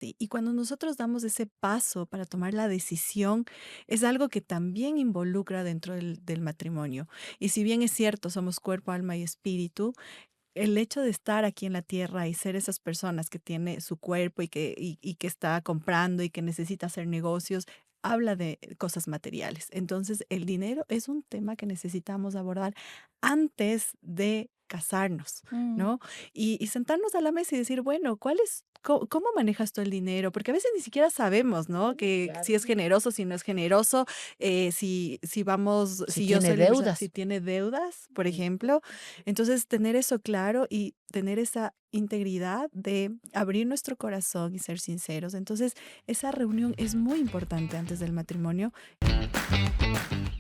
Sí, y cuando nosotros damos ese paso para tomar la decisión, es algo que también involucra dentro del matrimonio. Y si bien es cierto, somos cuerpo, alma y espíritu, el hecho de estar aquí en la tierra y ser esas personas que tiene su cuerpo y que está comprando y que necesita hacer negocios, habla de cosas materiales. Entonces, el dinero es un tema que necesitamos abordar antes de casarnos, Mm, ¿no? Y sentarnos a la mesa y decir, bueno, ¿cuál es? ¿Cómo manejas tú el dinero? Porque a veces ni siquiera sabemos, ¿no? Que si claro. es generoso, si no es generoso, Si si yo tiene soy la persona, si deudas. tiene deudas, por Mm. ejemplo. Entonces, tener eso claro y tener esa integridad de abrir nuestro corazón y ser sinceros. Entonces, esa reunión es muy importante antes del matrimonio.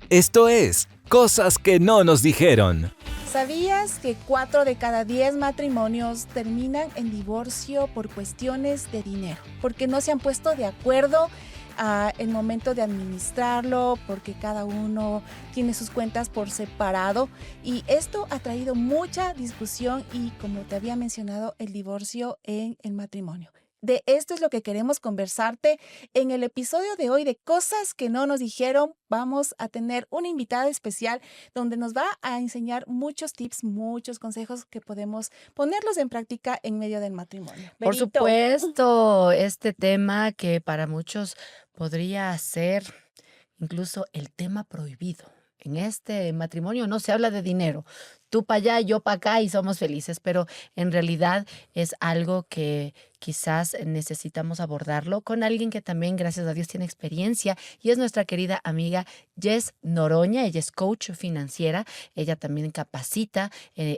Esto es Cosas que no nos dijeron. ¿Sabías que 4 de cada 10 matrimonios terminan en divorcio por cuestiones de dinero? Porque no se han puesto de acuerdo a el momento de administrarlo, porque cada uno tiene sus cuentas por separado. Y esto ha traído mucha discusión y, como te había mencionado, el divorcio en el matrimonio. De esto es lo que queremos conversarte en el episodio de hoy de Cosas que no nos dijeron. Vamos a tener una invitada especial donde nos va a enseñar muchos tips, muchos consejos que podemos ponerlos en práctica en medio del matrimonio. Por Berito. supuesto, este tema que para muchos podría ser incluso el tema prohibido. En este matrimonio no se habla de dinero. Tú para allá, yo para acá y somos felices, pero en realidad es algo que quizás necesitamos abordarlo con alguien que también, gracias a Dios, tiene experiencia y es nuestra querida amiga Jess Noroña. Ella es coach financiera, ella también capacita,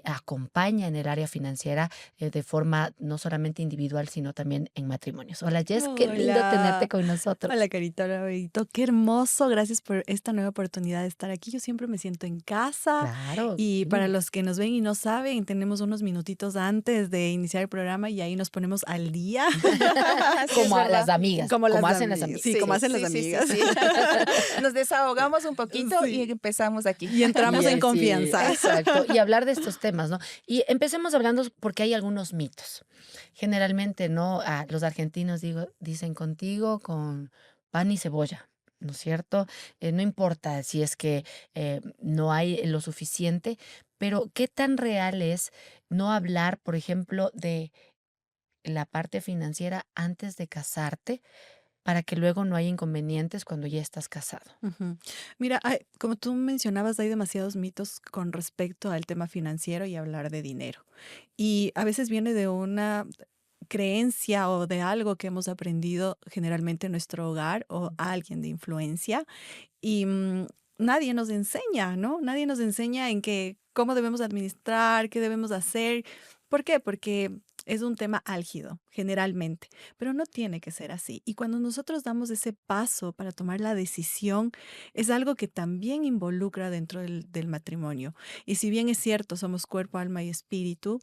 acompaña en el área financiera de forma no solamente individual, sino también en matrimonios. Hola Jess, qué lindo tenerte Hola. con Hola, nosotros. Carita, hola, Benito. Qué hermoso. Gracias por esta nueva oportunidad de estar aquí. Yo siempre me siento en casa Claro, y para sí. los que nos ven y no saben, tenemos unos minutitos antes de iniciar el programa y ahí nos ponemos al día, Sí, es Como a las verdad. amigas, como como las hacen las amigas. Sí, amigas. como Sí, hacen las sí, sí, sí, amigas. sí. Nos desahogamos un poquito y Sí. empezamos aquí. Y entramos en Sí, confianza. exacto. Y hablar de estos temas, ¿no? Y empecemos hablando porque hay algunos mitos. Generalmente, ¿no? Los argentinos dicen contigo con pan y cebolla, ¿no es cierto? No importa si es que no hay lo suficiente, pero ¿qué tan real es no hablar, por ejemplo, de la parte financiera antes de casarte para que luego no haya inconvenientes cuando ya estás casado? Ujú. Mira, como tú mencionabas, hay demasiados mitos con respecto al tema financiero y hablar de dinero. Y a veces viene de una creencia o de algo que hemos aprendido generalmente en nuestro hogar o a alguien de influencia y nadie nos enseña, ¿no? Nadie nos enseña en que cómo debemos administrar, qué debemos hacer. ¿Por qué? Porque es un tema álgido, generalmente, pero no tiene que ser así. Y cuando nosotros damos ese paso para tomar la decisión, es algo que también involucra dentro del matrimonio. Y si bien es cierto, somos cuerpo, alma y espíritu,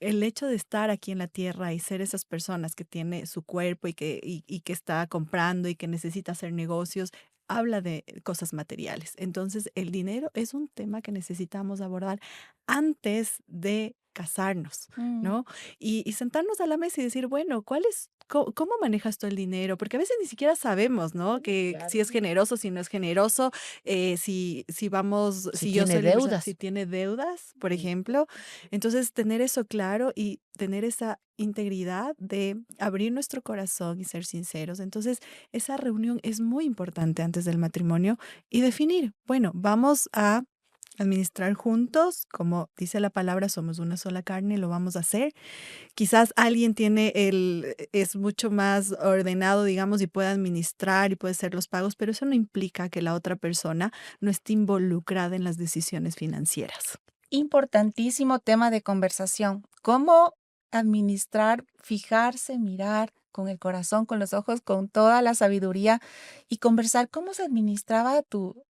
el hecho de estar aquí en la tierra y ser esas personas que tiene su cuerpo y que está comprando y que necesita hacer negocios, habla de cosas materiales. Entonces, el dinero es un tema que necesitamos abordar antes de casarnos, Mm, ¿no? Y sentarnos a la mesa y decir, bueno, ¿cómo manejas tú el dinero? Porque a veces ni siquiera sabemos, ¿no? Que si Claro. es generoso, si no es generoso, Si si yo tiene soy la persona, si deudas. tiene deudas, por Mm. ejemplo. Entonces, tener eso claro y tener esa integridad de abrir nuestro corazón y ser sinceros. Entonces, esa reunión es muy importante antes del matrimonio y definir, bueno, vamos a administrar juntos, como dice la palabra, somos una sola carne, lo vamos a hacer. Quizás alguien es mucho más ordenado, digamos, y puede administrar y puede hacer los pagos, pero eso no implica que la otra persona no esté involucrada en las decisiones financieras. Importantísimo tema de conversación. ¿Cómo administrar, fijarse, mirar con el corazón, con los ojos, con toda la sabiduría y conversar cómo se administraba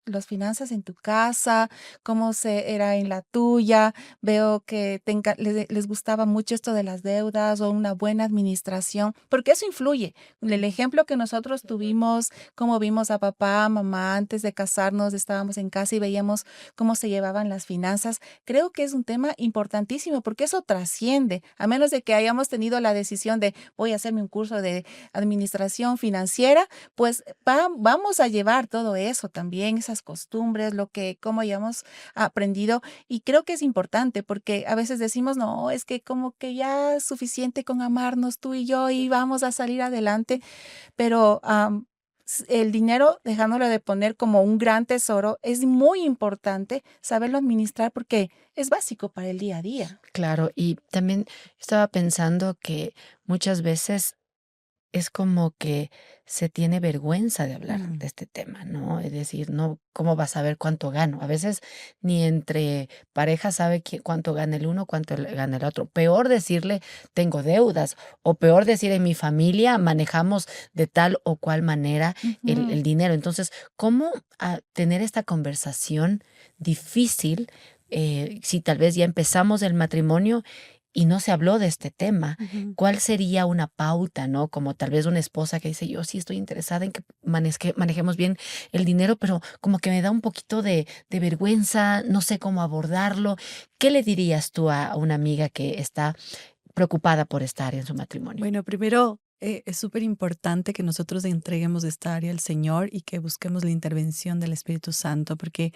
las finanzas en tu casa, cómo se era en la tuya? Veo que les gustaba mucho esto de las deudas o una buena administración, porque eso influye. El ejemplo que nosotros tuvimos, cómo vimos a papá, mamá antes de casarnos, estábamos en casa y veíamos cómo se llevaban las finanzas. Creo que es un tema importantísimo porque eso trasciende, a menos de que hayamos tenido la decisión de voy a hacerme un curso de administración financiera, pues vamos a llevar todo eso también, esas costumbres, cómo hayamos aprendido. Y creo que es importante porque a veces decimos, no, es que como que ya es suficiente con amarnos tú y yo y vamos a salir adelante, pero el dinero, dejándolo de poner como un gran tesoro, es muy importante saberlo administrar porque es básico para el día a día. Claro, y también estaba pensando que muchas veces es como que se tiene vergüenza de hablar Mm. de este tema, ¿no? Es decir, no, ¿cómo vas a saber cuánto gano? A veces ni entre parejas sabe cuánto gana el uno, cuánto gana el otro. Peor decirle, tengo deudas, o peor decir, en mi familia manejamos de tal o cual manera el, Ujú. el dinero. Entonces, ¿cómo tener esta conversación difícil si tal vez ya empezamos el matrimonio y no se habló de este tema? Ujú. ¿Cuál sería una pauta, no? Como tal vez una esposa que dice, yo sí estoy interesada en que manejemos bien el dinero, pero como que me da un poquito de vergüenza, no sé cómo abordarlo. ¿Qué le dirías tú a una amiga que está preocupada por esta área en su matrimonio? Bueno, primero, es súper importante que nosotros entreguemos esta área al Señor y que busquemos la intervención del Espíritu Santo, porque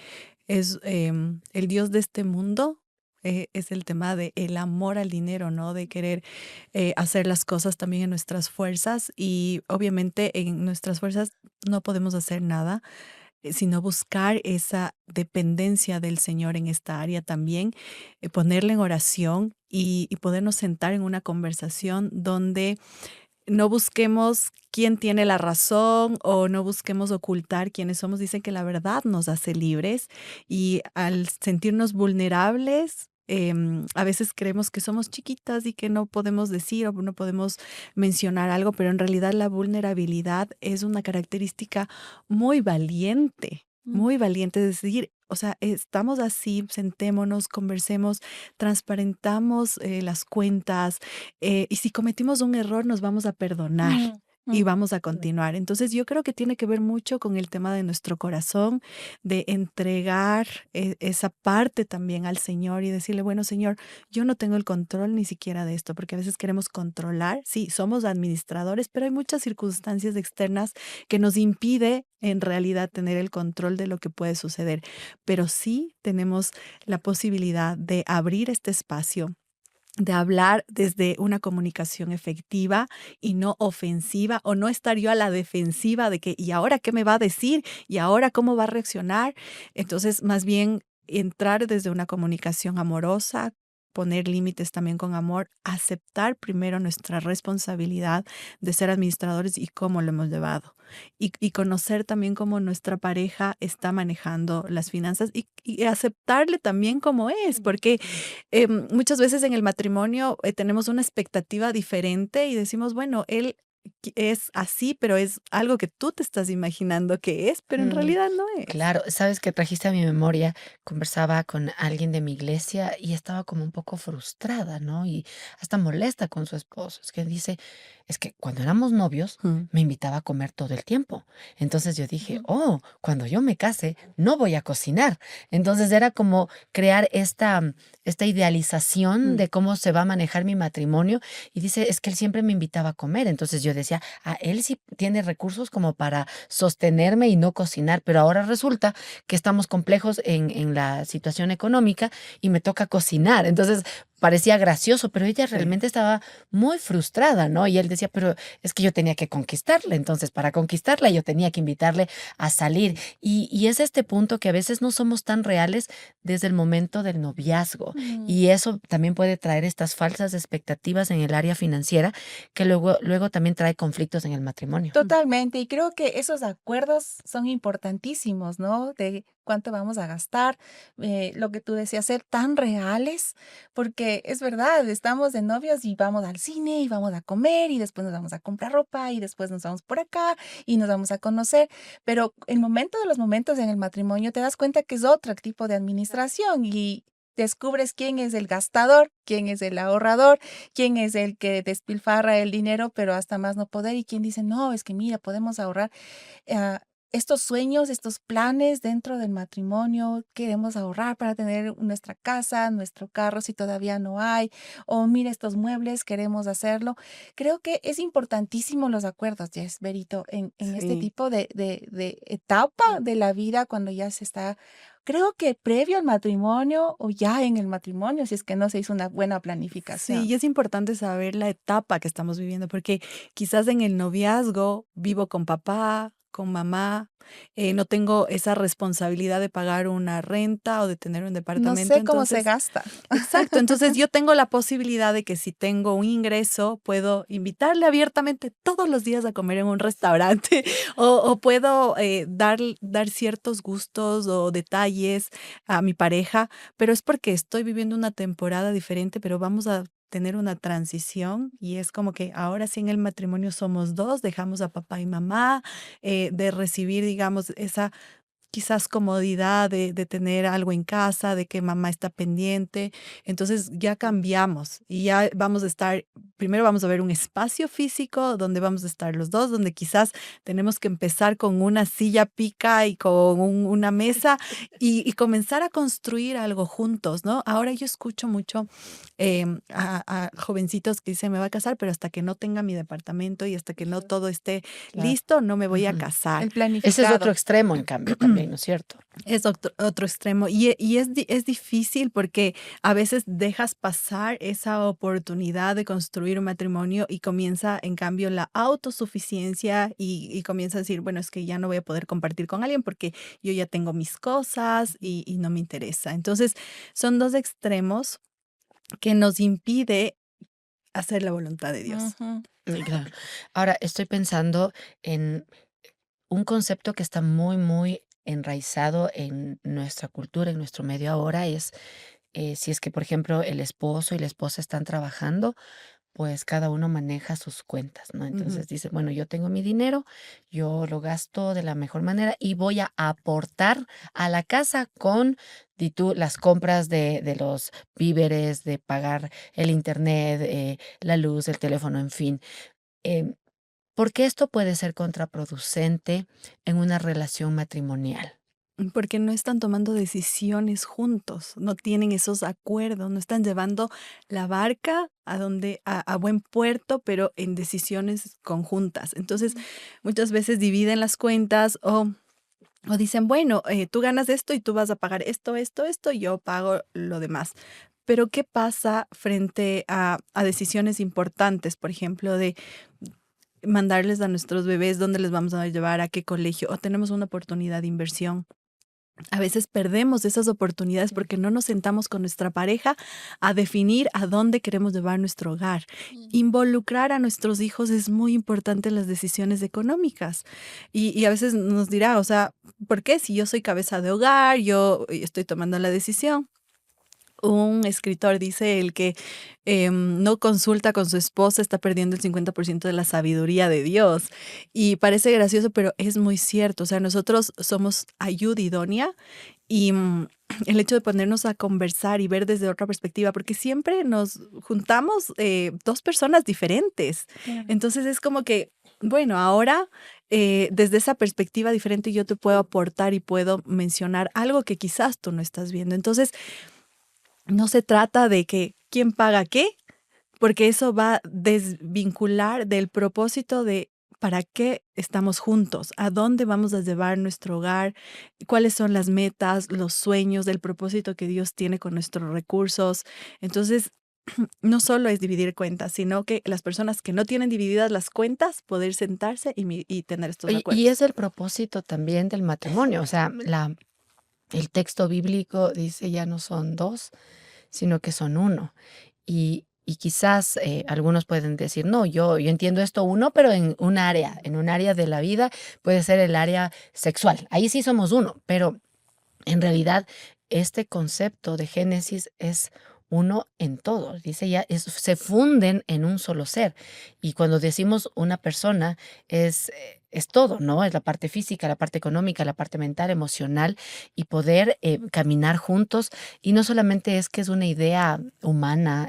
es el Dios de este mundo. Es el tema de el amor al dinero, ¿no? De querer hacer las cosas también en nuestras fuerzas y obviamente en nuestras fuerzas no podemos hacer nada, sino buscar esa dependencia del Señor en esta área también, ponerle en oración y podernos sentar en una conversación donde no busquemos quién tiene la razón o no busquemos ocultar quiénes somos. Dicen que la verdad nos hace libres y al sentirnos vulnerables, a veces creemos que somos chiquitas y que no podemos decir o no podemos mencionar algo, pero en realidad la vulnerabilidad es una característica muy valiente. Mm. Muy valiente, es decir, o sea, estamos así, sentémonos, conversemos, transparentamos las cuentas, y si cometimos un error, nos vamos a perdonar Mm, y mm. vamos a continuar. Entonces, yo creo que tiene que ver mucho con el tema de nuestro corazón, de entregar esa parte también al Señor y decirle, bueno, Señor, yo no tengo el control ni siquiera de esto, porque a veces queremos controlar. Sí, somos administradores, pero hay muchas circunstancias externas que nos impide en realidad tener el control de lo que puede suceder. Pero sí tenemos la posibilidad de abrir este espacio, de hablar desde una comunicación efectiva y no ofensiva, o no estar yo a la defensiva de que, ¿y ahora qué me va a decir? ¿Y ahora cómo va a reaccionar? Entonces, más bien entrar desde una comunicación amorosa, poner límites también con amor, aceptar primero nuestra responsabilidad de ser administradores y cómo lo hemos llevado. Y conocer también cómo nuestra pareja está manejando las finanzas y aceptarle también como es, porque muchas veces en el matrimonio tenemos una expectativa diferente y decimos, bueno, él es así, pero es algo que tú te estás imaginando que es, pero en Mm, realidad no es. claro, sabes que trajiste a mi memoria, conversaba con alguien de mi iglesia y estaba como un poco frustrada, ¿no? Y hasta molesta con su esposo. Es que dice, es que cuando éramos novios Mm. me invitaba a comer todo el tiempo. Entonces yo dije, Ujú. oh, cuando yo me case no voy a cocinar. Entonces era como crear esta idealización Mm. de cómo se va a manejar mi matrimonio. Y dice, es que él siempre me invitaba a comer. Entonces yo decía, él sí tiene recursos como para sostenerme y no cocinar, pero ahora resulta que estamos complejos en la situación económica y me toca cocinar. Entonces parecía gracioso, pero ella Sí. realmente estaba muy frustrada, ¿no? Y él decía, pero es que yo tenía que conquistarla, entonces para conquistarla yo tenía que invitarle a salir. Y es este punto que a veces no somos tan reales desde el momento del noviazgo. Mm. Y eso también puede traer estas falsas expectativas en el área financiera que luego también trae conflictos en el matrimonio. Totalmente, y creo que esos acuerdos son importantísimos, ¿no? De cuánto vamos a gastar, lo que tú decías, ser tan reales, porque es verdad, estamos de novios y vamos al cine y vamos a comer y después nos vamos a comprar ropa y después nos vamos por acá y nos vamos a conocer, pero el momento de los momentos en el matrimonio te das cuenta que es otro tipo de administración y descubres quién es el gastador, quién es el ahorrador, quién es el que despilfarra el dinero, pero hasta más no poder, y quién dice, no, es que mira, podemos ahorrar. Ah, estos sueños, estos planes dentro del matrimonio, queremos ahorrar para tener nuestra casa, nuestro carro si todavía no hay, o mira estos muebles, queremos hacerlo. Creo que es importantísimo los acuerdos, Jess, Berito, en este Sí. tipo de etapa de la vida cuando ya se está, creo que previo al matrimonio o ya en el matrimonio, si es que no se hizo una buena Sí, planificación. y es importante saber la etapa que estamos viviendo, porque quizás en el noviazgo vivo con papá, con mamá, no tengo esa responsabilidad de pagar una renta o de tener un No departamento, sé cómo se entonces gasta. exacto, entonces yo tengo la posibilidad de que si tengo un ingreso, puedo invitarle abiertamente todos los días a comer en un restaurante o puedo dar ciertos gustos o detalles a mi pareja, pero es porque estoy viviendo una temporada diferente, pero vamos a tener una transición y es como que ahora sí en el matrimonio somos dos, dejamos a papá y mamá, de recibir, digamos, esa quizás comodidad de tener algo en casa, de que mamá está pendiente. Entonces ya cambiamos y ya vamos a estar, primero vamos a ver un espacio físico donde vamos a estar los dos, donde quizás tenemos que empezar con una silla pica y con una mesa y comenzar a construir algo juntos, ¿no? Ahora yo escucho mucho a jovencitos que dicen, me voy a casar, pero hasta que no tenga mi departamento y hasta que no todo esté Claro. listo, no me voy a Ujú. casar. El Ese es otro planificado. extremo, en cambio, también, ¿no es cierto? Es otro extremo. Y es difícil porque a veces dejas pasar esa oportunidad de construir un matrimonio y comienza, en cambio, la autosuficiencia y comienza a decir, bueno, es que ya no voy a poder compartir con alguien porque yo ya tengo mis cosas y no me interesa. Entonces, son dos extremos que nos impide hacer la voluntad de Dios. Ujú. Claro. Ahora, estoy pensando en un concepto que está muy, muy enraizado en nuestra cultura, en nuestro medio ahora, es, si es que, por ejemplo, el esposo y la esposa están trabajando, pues cada uno maneja sus cuentas, ¿no? Ujú. Entonces dice, bueno, yo tengo mi dinero, yo lo gasto de la mejor manera y voy a aportar a la casa con, di tú, las compras de los víveres, de pagar el internet, la luz, el teléfono, en fin. Em, ¿Por qué esto puede ser contraproducente en una relación matrimonial? Porque no están tomando decisiones juntos, no tienen esos acuerdos, no están llevando la barca a donde a buen puerto, pero en decisiones conjuntas. Entonces, muchas veces dividen las cuentas o dicen, bueno, tú ganas esto y tú vas a pagar esto, esto, esto, y yo pago lo demás. Pero, ¿qué pasa frente a decisiones importantes? Por ejemplo, de mandarles a nuestros bebés dónde les vamos a llevar, a qué colegio, o tenemos una oportunidad de inversión. A veces perdemos esas oportunidades porque no nos sentamos con nuestra pareja a definir a dónde queremos llevar nuestro hogar. Involucrar a nuestros hijos es muy importante en las decisiones económicas. Y a veces nos dirá, o sea, ¿por qué? Si yo soy cabeza de hogar, yo estoy tomando la decisión. Un escritor dice el que no consulta con su esposa está perdiendo el 50% de la sabiduría de Dios. Y parece gracioso, pero es muy cierto. O sea, nosotros somos ayuda idónea y el hecho de ponernos a conversar y ver desde otra perspectiva, porque siempre nos juntamos dos personas diferentes. Claro. Entonces es como que, bueno, ahora desde esa perspectiva diferente yo te puedo aportar y puedo mencionar algo que quizás tú no estás viendo. Entonces, no se trata de que quién paga qué, porque eso va a desvincular del propósito de para qué estamos juntos, a dónde vamos a llevar nuestro hogar, cuáles son las metas, los sueños, el propósito que Dios tiene con nuestros recursos. Entonces, no solo es dividir cuentas, sino que las personas que no tienen divididas las cuentas, poder sentarse y tener estos Oye, y acuerdos. es el propósito también del matrimonio, o sea, el texto bíblico dice ya no son dos, sino que son uno. Y quizás algunos pueden decir, no, yo entiendo esto uno, pero en un área de la vida puede ser el área sexual. Ahí sí somos uno, pero en realidad, este concepto de Génesis es uno en todo. Dice ya, se funden en un solo ser. Y cuando decimos una persona, es todo, ¿no? Es la parte física, la parte económica, la parte mental, emocional, y poder caminar juntos. Y no solamente es que es una idea humana,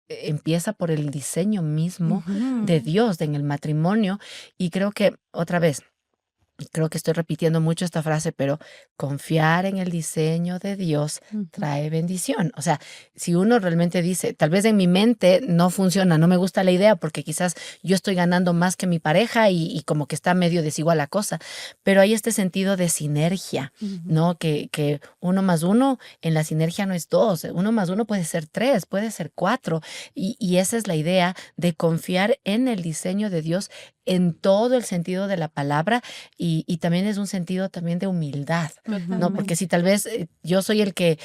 empieza por el diseño mismo de Ujú. Dios en el matrimonio. Y creo que, otra vez, creo que estoy repitiendo mucho esta frase, pero confiar en el diseño de Dios Ujú. trae bendición. O sea, si uno realmente dice, tal vez en mi mente no funciona, no me gusta la idea porque quizás yo estoy ganando más que mi pareja y como que está medio desigual la cosa, pero hay este sentido de sinergia, Ujú. ¿no? Que uno más uno en la sinergia no es dos, uno más uno puede ser tres, puede ser cuatro. Y esa es la idea de confiar en el diseño de Dios en todo el sentido de la palabra y también es un sentido también de humildad, ¿no? Ujú. Porque Totalmente. si tal vez yo soy el que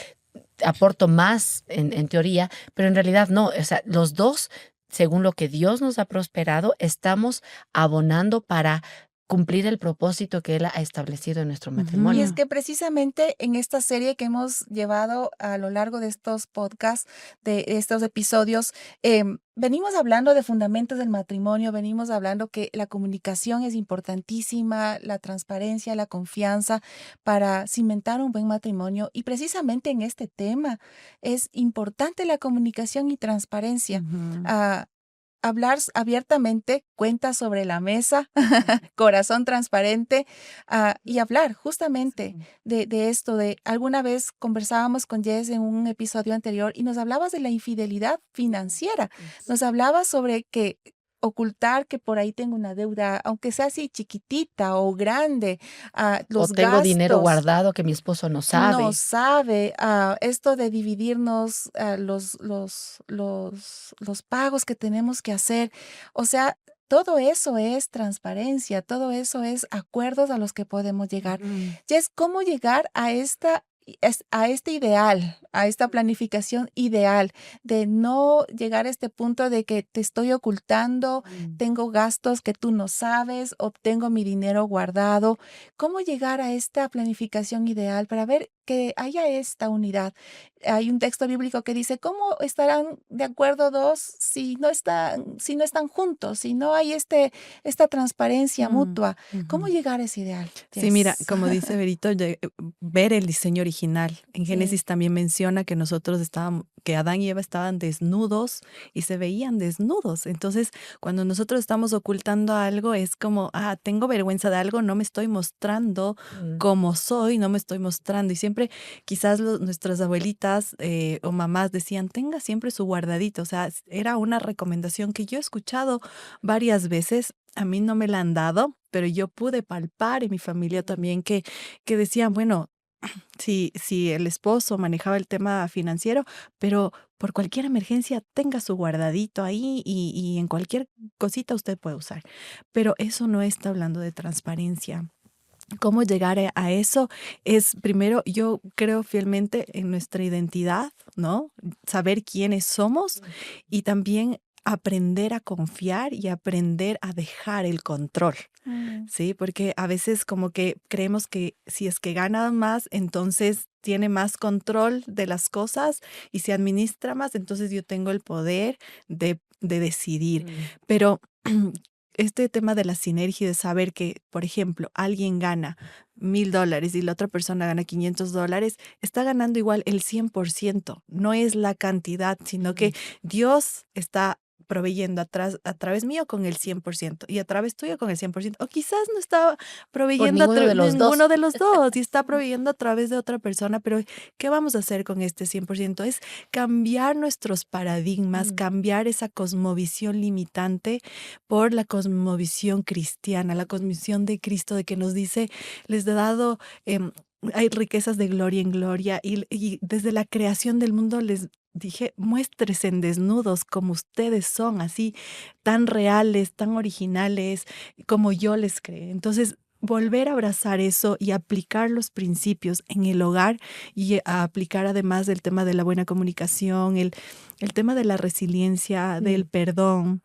aporto más en teoría, pero en realidad no, o sea, los dos, según lo que Dios nos ha prosperado, estamos abonando para cumplir el propósito que Él ha establecido en nuestro Y matrimonio. es Ujú. que precisamente en esta serie que hemos llevado a lo largo de estos podcasts, de estos episodios, venimos hablando de fundamentos del matrimonio, venimos hablando que la comunicación es importantísima, la transparencia, la confianza para cimentar un buen matrimonio. Y precisamente en este tema es importante la comunicación y transparencia. Ujú. Ah, hablar abiertamente, cuentas sobre la mesa, corazón transparente, y hablar justamente Sí. de esto, de alguna vez conversábamos con Jess en un episodio anterior y nos hablabas de la infidelidad financiera. Nos hablabas sobre que ocultar que por ahí tengo una deuda, aunque sea así chiquitita o grande, O los tengo dinero gastos. guardado que mi esposo no No sabe. sabe, esto de dividirnos, los pagos que tenemos que hacer. O sea, todo eso es transparencia, todo eso es acuerdos a los que podemos llegar. Ujú. Ya es cómo llegar a a este ideal, a esta planificación ideal, de no llegar a este punto de que te estoy ocultando, Mm. tengo gastos que tú no sabes, o tengo mi dinero guardado. ¿Cómo llegar a esta planificación ideal para ver que haya esta unidad? Hay un texto bíblico que dice, ¿cómo estarán de acuerdo dos si no están juntos, si no hay esta transparencia Mm. mutua? ¿Cómo Ujú. llegar a ese ideal? Sí, mira, Yes. como dice Berito, ver el diseño original. En Sí. Génesis también menciona que que Adán y Eva estaban desnudos y se veían desnudos. Entonces, cuando nosotros estamos ocultando algo, es como, tengo vergüenza de algo, no me estoy mostrando Mm. como soy, no me estoy mostrando. Y siempre, quizás nuestras abuelitas o mamás decían, tenga siempre su guardadito. O sea, era una recomendación que yo he escuchado varias veces. A mí no me la han dado, pero yo pude palpar en mi familia también que decían, bueno, si el esposo manejaba el tema financiero, pero por cualquier emergencia tenga su guardadito ahí y en cualquier cosita usted puede usar. Pero eso no está hablando de transparencia. ¿Cómo llegar a eso? Es primero, yo creo fielmente en nuestra identidad, ¿no? Saber quiénes somos y también aprender a confiar y aprender a dejar el control. Mm. Sí, porque a veces como que creemos que si es que gana más, entonces tiene más control de las cosas y se administra más, entonces yo tengo el poder de decidir. Mm. Pero este tema de la sinergia y de saber que, por ejemplo, alguien gana $1,000 y la otra persona gana $500, está ganando igual el 100%. No es la cantidad, sino Mm. que Dios está proveyendo a través mío con el 100% y a través tuyo con el 100%. O quizás no está Por proveyendo ninguno de los dos. ninguno de los dos y está proveyendo a través de otra persona, pero ¿qué vamos a hacer con este 100%? Es cambiar nuestros paradigmas, Mm. cambiar esa cosmovisión limitante por la cosmovisión cristiana, la cosmovisión de Cristo, de que nos dice, les he dado, hay riquezas de gloria en gloria y desde la creación del mundo les dije, muéstrese en desnudos como ustedes son, así tan reales, tan originales, como yo les creé. Entonces, volver a abrazar eso y aplicar los principios en el hogar y a aplicar además el tema de la buena comunicación, el tema de la resiliencia, del Mm. perdón,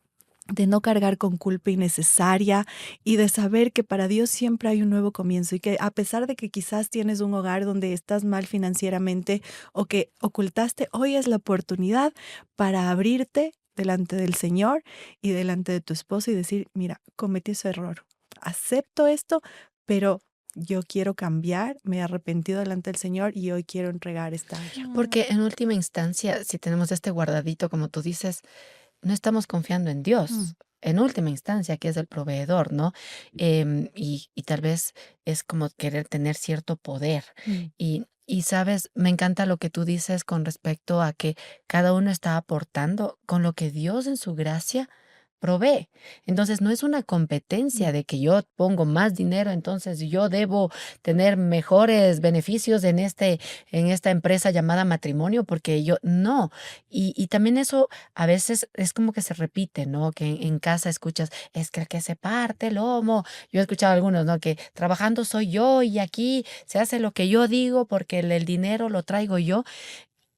de no cargar con culpa innecesaria y de saber que para Dios siempre hay un nuevo comienzo y que a pesar de que quizás tienes un hogar donde estás mal financieramente o que ocultaste, hoy es la oportunidad para abrirte delante del Señor y delante de tu esposo y decir, mira, cometí ese error, acepto esto, pero yo quiero cambiar, me he arrepentido delante del Señor y hoy quiero entregar esta área. Mm. Porque en última instancia, si tenemos este guardadito, como tú dices, no estamos confiando en Dios. en última instancia, que es el proveedor, ¿no? Y tal vez es como querer tener cierto poder. Mm. Y sabes, me encanta lo que tú dices con respecto a que cada uno está aportando con lo que Dios en su gracia provee. Entonces, no es una Mm. competencia de que yo pongo más dinero, entonces yo debo tener mejores beneficios en esta empresa llamada matrimonio, porque yo no. Y también eso a veces es como que se repite, ¿no? Que en casa escuchas, es que el que se parte el lomo. Yo he escuchado a algunos, ¿no? Que trabajando soy yo y aquí se hace lo que yo digo porque el dinero lo traigo yo.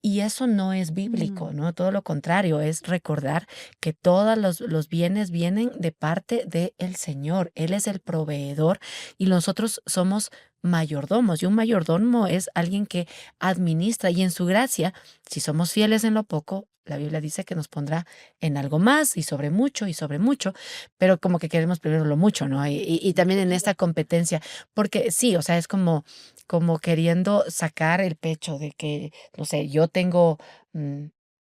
Y eso no es bíblico, Mm. ¿no? Todo lo contrario, es recordar que todos los bienes vienen de parte del Señor. Él es el proveedor y nosotros somos mayordomos. Y un mayordomo es alguien que administra y en su gracia, si somos fieles en lo poco, la Biblia dice que nos pondrá en algo más y sobre mucho, pero como que queremos primero lo mucho, ¿no? Y también en esta competencia, porque sí, o sea, es como queriendo sacar el pecho de que no sé, yo tengo,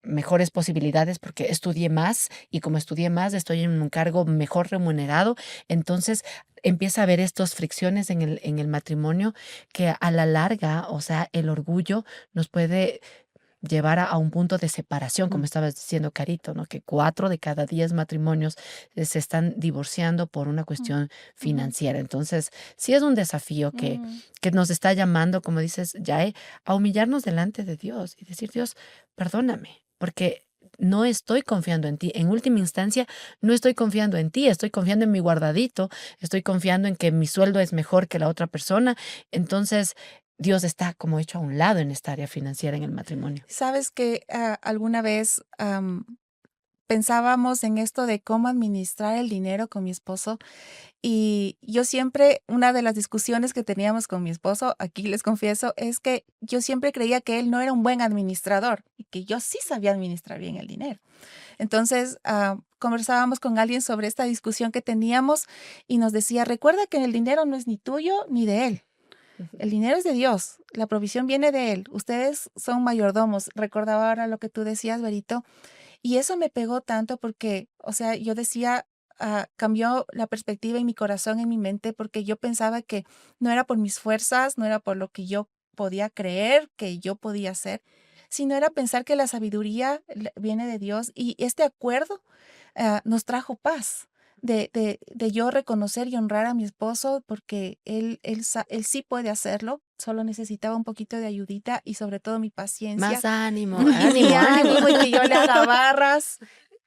mejores posibilidades porque estudié más, y como estudié más, estoy en un cargo mejor remunerado. Entonces, empieza a haber estas fricciones en el matrimonio que a la larga, o sea, el orgullo nos puede llevar a un punto de separación, como Mm. estabas diciendo, Carito, ¿no? Que 4 de cada 10 matrimonios, se están divorciando por una Mm, cuestión ujú, financiera. Entonces, sí es un desafío mm. que nos está llamando, como dices, Yael, a humillarnos delante de Dios y decir: "Dios, perdóname, porque no estoy confiando en ti. En última instancia, no estoy confiando en ti, estoy confiando en mi guardadito, estoy confiando en que mi sueldo es mejor que la otra persona". Entonces, Dios está como hecho a un lado en esta área financiera en el matrimonio. ¿Sabes que alguna vez pensábamos en esto de cómo administrar el dinero con mi esposo? Y yo siempre, una de las discusiones que teníamos con mi esposo, aquí les confieso, es que yo siempre creía que él no era un buen administrador y que yo sí sabía administrar bien el dinero. Entonces, conversábamos con alguien sobre esta discusión que teníamos y nos decía, recuerda que el dinero no es ni tuyo ni de él. Ujú. El dinero es de Dios, la provisión viene de Él. Ustedes son mayordomos. Recordaba ahora lo que tú decías, Berito, y eso me pegó tanto porque, o sea, yo decía, cambió la perspectiva en mi corazón, en mi mente, porque yo pensaba que no era por mis fuerzas, no era por lo que yo podía creer, que yo podía hacer, sino era pensar que la sabiduría viene de Dios y este acuerdo nos trajo paz. De yo reconocer y honrar a mi esposo porque él sí puede hacerlo, solo necesitaba un poquito de ayudita y sobre todo mi paciencia Más ánimo, y mi ánimo, ánimo. ánimo y que yo le haga barras.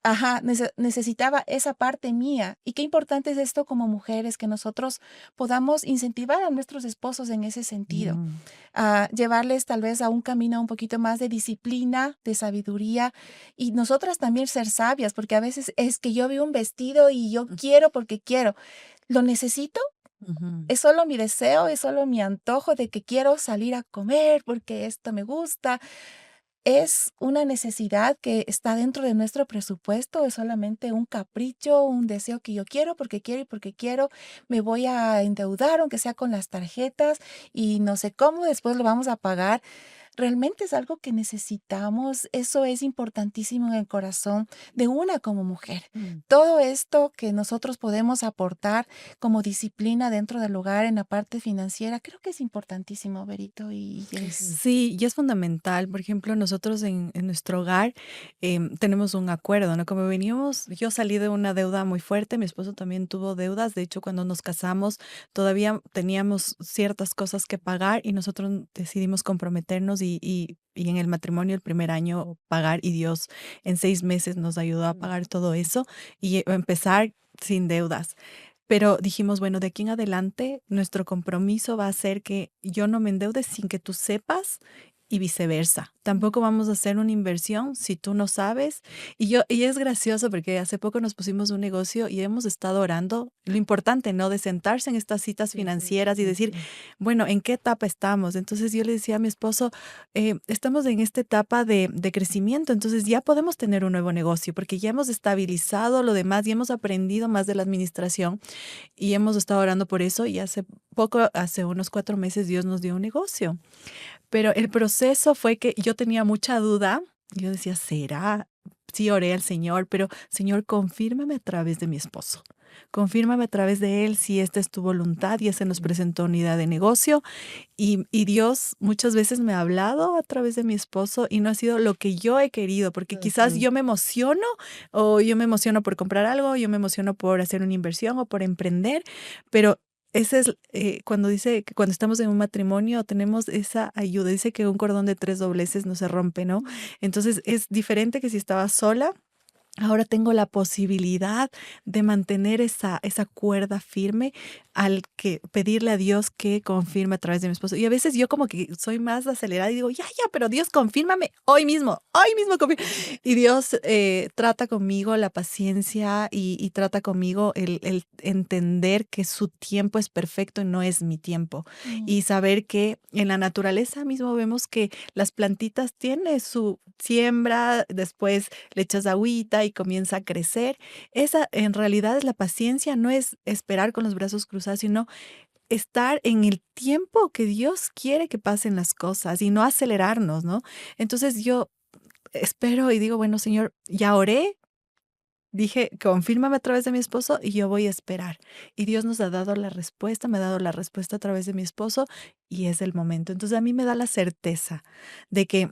Ajá, necesitaba esa parte mía. Y qué importante es esto como mujeres, que nosotros podamos incentivar a nuestros esposos en ese sentido, Mm. a llevarles tal vez a un camino un poquito más de disciplina, de sabiduría, y nosotras también ser sabias, porque a veces es que yo veo un vestido y yo quiero porque quiero. ¿Lo necesito? Ujú. ¿Es solo mi deseo? ¿Es solo mi antojo de que quiero salir a comer porque esto me gusta? ¿Es una necesidad que está dentro de nuestro presupuesto? ¿Es solamente un capricho, un deseo que yo quiero porque quiero y porque quiero? Me voy a endeudar, aunque sea con las tarjetas, y no sé cómo después lo vamos a pagar. Realmente es algo que necesitamos. Eso es importantísimo en el corazón de una como mujer. Mm. Todo esto que nosotros podemos aportar como disciplina dentro del hogar en la parte financiera, creo que es importantísimo, Berito y Jace. Ujú. Sí, y es fundamental. Por ejemplo, nosotros en nuestro hogar tenemos un acuerdo, ¿no? Como veníamos, yo salí de una deuda muy fuerte, mi esposo también tuvo deudas. De hecho, cuando nos casamos, todavía teníamos ciertas cosas que pagar y nosotros decidimos comprometernos y en el matrimonio el primer año pagar y Dios en 6 meses nos ayudó a pagar todo eso y empezar sin deudas. Pero dijimos, bueno, de aquí en adelante nuestro compromiso va a ser que yo no me endeude sin que tú sepas y viceversa. Tampoco vamos a hacer una inversión si tú no sabes. Y es gracioso porque hace poco nos pusimos un negocio y hemos estado orando. Lo importante, ¿no? De sentarse en estas citas Ujú, financieras y decir, ujú. bueno, ¿en qué etapa estamos? Entonces yo le decía a mi esposo, estamos en esta etapa de crecimiento, entonces ya podemos tener un nuevo negocio porque ya hemos estabilizado lo demás y hemos aprendido más de la administración y hemos estado orando por eso y hace poco, hace unos 4 meses, Dios nos dio un negocio. Pero el proceso fue que yo tenía mucha duda. Yo decía, ¿será? sí oré al Señor, pero Señor, confírmame a través de mi esposo. Confírmame a través de él si esta es tu voluntad, y se nos presentó una idea de negocio y Dios muchas veces me ha hablado a través de mi esposo y no ha sido lo que yo he querido, porque quizás Ujú. yo me emociono o yo me emociono por comprar algo, yo me emociono por hacer una inversión o por emprender, pero ese es cuando dice que cuando estamos en un matrimonio tenemos esa ayuda. Dice que un cordón de 3 dobleces no se rompe, ¿no? Entonces es diferente que si estaba sola. Ahora tengo la posibilidad de mantener esa cuerda firme al que pedirle a Dios que confirme a través de mi esposo. Y a veces yo como que soy más acelerada y digo, ya, pero Dios, confírmame hoy mismo confirma. Y Dios trata conmigo la paciencia y trata conmigo el entender que su tiempo es perfecto y no es mi tiempo. Y saber que en la naturaleza mismo vemos que las plantitas tienen su siembra, después le echas agüita y comienza a crecer. Esa en realidad es la paciencia, no es esperar con los brazos cruzados, sino estar en el tiempo que Dios quiere que pasen las cosas y no acelerarnos, ¿no? Entonces yo espero y digo, bueno, Señor, ya oré, dije, confírmame a través de mi esposo y yo voy a esperar. Y Dios nos ha dado la respuesta, me ha dado la respuesta a través de mi esposo y es el momento. Entonces a mí me da la certeza de que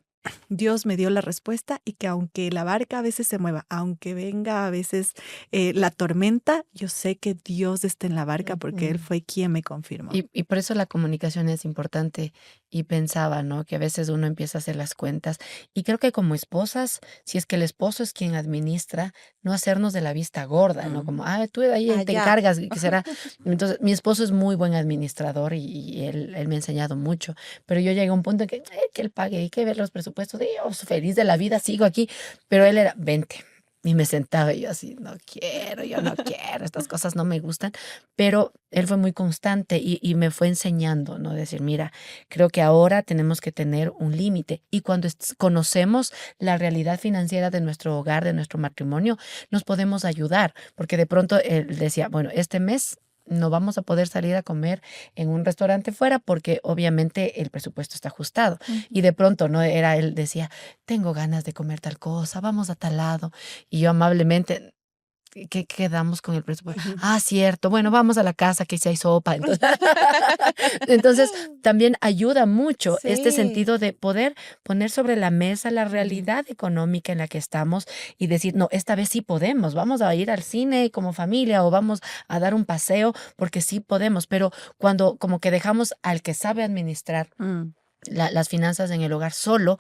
Dios me dio la respuesta y que aunque la barca a veces se mueva, aunque venga a veces la tormenta, yo sé que Dios está en la barca porque Él Ujú. fue quien me confirmó. Y por eso la comunicación es importante. Y pensaba, ¿no? Que a veces uno empieza a hacer las cuentas. Y creo que como esposas, si es que el esposo es quien administra, no hacernos de la vista gorda, ¿no? Mm. Como, tú de ahí te Allá. encargas, ¿qué será? Entonces, mi esposo es muy buen administrador y él me ha enseñado mucho. Pero yo llegué a un punto en que él pague, hay que ver los presupuestos. Dios, feliz de la vida, sigo aquí. Pero él era, vente. Y me sentaba y yo así, yo no quiero, estas cosas no me gustan. Pero él fue muy constante y me fue enseñando, ¿no? Decir, mira, creo que ahora tenemos que tener un límite. Y cuando conocemos la realidad financiera de nuestro hogar, de nuestro matrimonio, nos podemos ayudar. Porque de pronto él decía, bueno, este mes no vamos a poder salir a comer en un restaurante fuera porque obviamente el presupuesto está ajustado. Y de pronto, ¿no? Él decía, tengo ganas de comer tal cosa, vamos a tal lado. Y yo amablemente, ¿qué quedamos con el presupuesto? Ujú. Cierto. Bueno, vamos a la casa que si hay sopa. Entonces, también ayuda mucho este Sí. sentido de poder poner sobre la mesa la Ujú. realidad económica en la que estamos y decir, no, esta vez sí podemos, vamos a ir al cine como familia o vamos a dar un paseo porque sí podemos, pero cuando como que dejamos al que sabe administrar Mm. las finanzas en el hogar solo,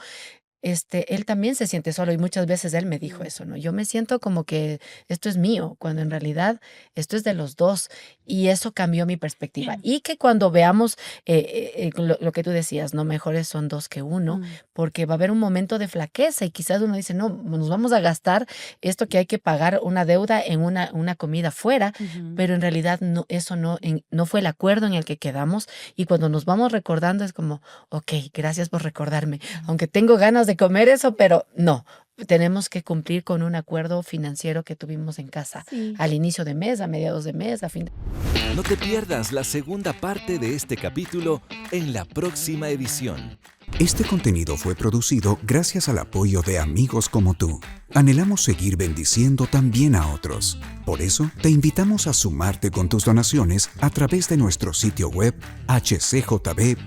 él también se siente solo y muchas veces él me dijo Mm. eso, ¿no? Yo me siento como que esto es mío, cuando en realidad esto es de los dos y eso cambió mi perspectiva. Y que cuando veamos lo que tú decías, ¿no? Mejores son dos que uno, Mm. porque va a haber un momento de flaqueza y quizás uno dice, no, nos vamos a gastar esto que hay que pagar una deuda en una comida fuera, Ujú. pero en realidad no, eso no fue el acuerdo en el que quedamos y cuando nos vamos recordando es como, ok, gracias por recordarme aunque tengo ganas de comer eso, pero no, tenemos que cumplir con un acuerdo financiero que tuvimos en casa Sí. al inicio de mes, a mediados de mes, a fin de... No te pierdas la segunda parte de este capítulo en la próxima edición. Este contenido fue producido gracias al apoyo de amigos como tú. Anhelamos seguir bendiciendo también a otros. Por eso, te invitamos a sumarte con tus donaciones a través de nuestro sitio web hcjb.org.